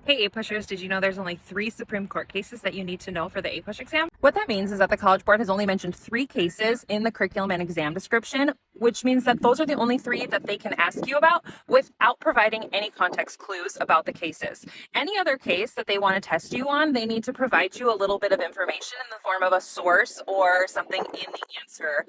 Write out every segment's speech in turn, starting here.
Hey A-pushers, did you know there's only 3 Supreme Court cases that you need to know for the A-push exam? What that means is that the College Board has only mentioned 3 cases in the curriculum and exam description, which means that those are the only 3 that they can ask you about without providing any context clues about the cases. Any other case that they want to test you on, they need to provide you a little bit of information in the form of a source or something in the answer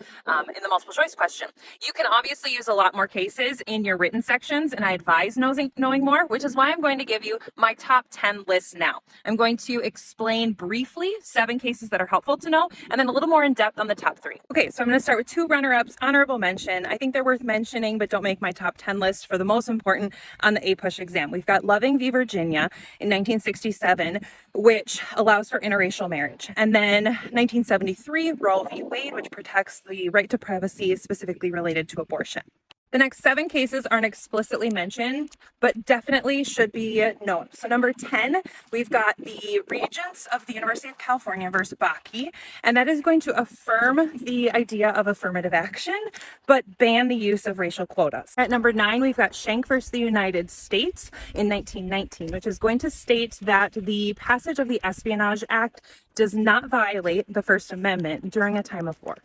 in the multiple choice question. You can obviously use a lot more cases in your written sections, and I advise knowing more, which is why I'm going to give you my top 10 list now. I'm going to explain briefly 7 cases that are helpful to know, and then a little more in depth on the top 3. Okay, so I'm going to start with 2 runner-ups, honorable mention. I think they're worth mentioning, but don't make my top 10 list for the most important on the A-push exam. We've got Loving v. Virginia in 1967, which allows for interracial marriage. And then 1973, Roe v. Wade, which protects the right to privacy specifically related to abortion. The next 7 cases aren't explicitly mentioned, but definitely should be known. So number 10, we've got the Regents of the University of California versus Bakke, and that is going to affirm the idea of affirmative action, but ban the use of racial quotas. At number 9, we've got Schenck versus the United States in 1919, which is going to state that the passage of the Espionage Act does not violate the First Amendment during a time of war.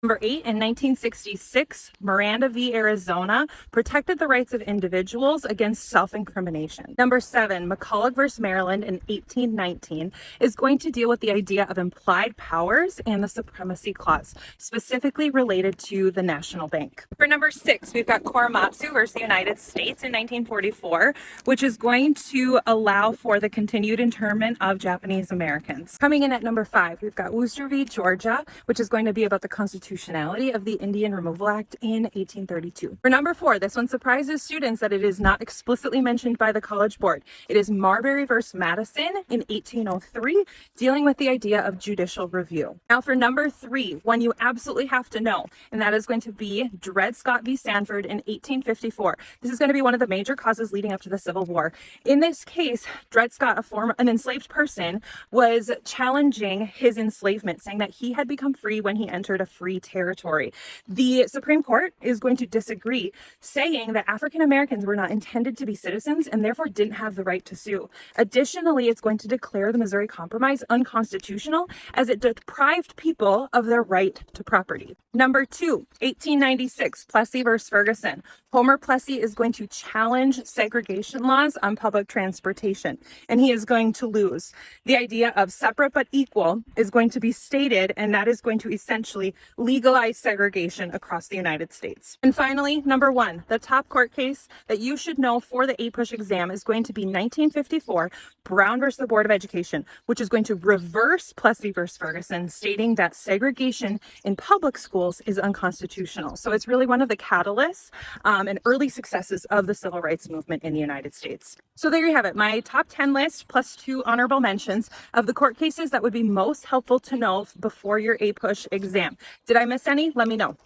Number 8, in 1966, Miranda v. Arizona protected the rights of individuals against self-incrimination. Number 7, McCulloch v. Maryland in 1819 is going to deal with the idea of implied powers and the Supremacy Clause, specifically related to the National Bank. For number 6, we've got Korematsu versus the United States in 1944, which is going to allow for the continued internment of Japanese Americans. Coming in at number 5, we've got Worcester v. Georgia, which is going to be about the constitutionality of the Indian Removal Act in 1832. For number 4, this one surprises students that it is not explicitly mentioned by the College Board. It is Marbury versus Madison in 1803, dealing with the idea of judicial review. Now for number 3, one you absolutely have to know, and that is going to be Dred Scott v. Sanford in 1854. This is going to be one of the major causes leading up to the Civil War. In this case, Dred Scott, an enslaved person, was challenging his enslavement, saying that he had become free when he entered a free territory. The Supreme Court is going to disagree, saying that African Americans were not intended to be citizens and therefore didn't have the right to sue. Additionally, it's going to declare the Missouri Compromise unconstitutional as it deprived people of their right to property. Number 2, 1896, Plessy versus Ferguson. Homer Plessy is going to challenge segregation laws on public transportation, and he is going to lose. The idea of separate but equal is going to be stated, and that is going to essentially legalize segregation across the United States. And finally, number 1, the top court case that you should know for the A-push exam is going to be 1954, Brown versus the Board of Education, which is going to reverse Plessy versus Ferguson, stating that segregation in public schools is unconstitutional. So it's really one of the catalysts and early successes of the civil rights movement in the United States. So there you have it, my top 10 list plus 2 honorable mentions of the court cases that would be most helpful to know before your A-push exam. Did I miss any? Let me know.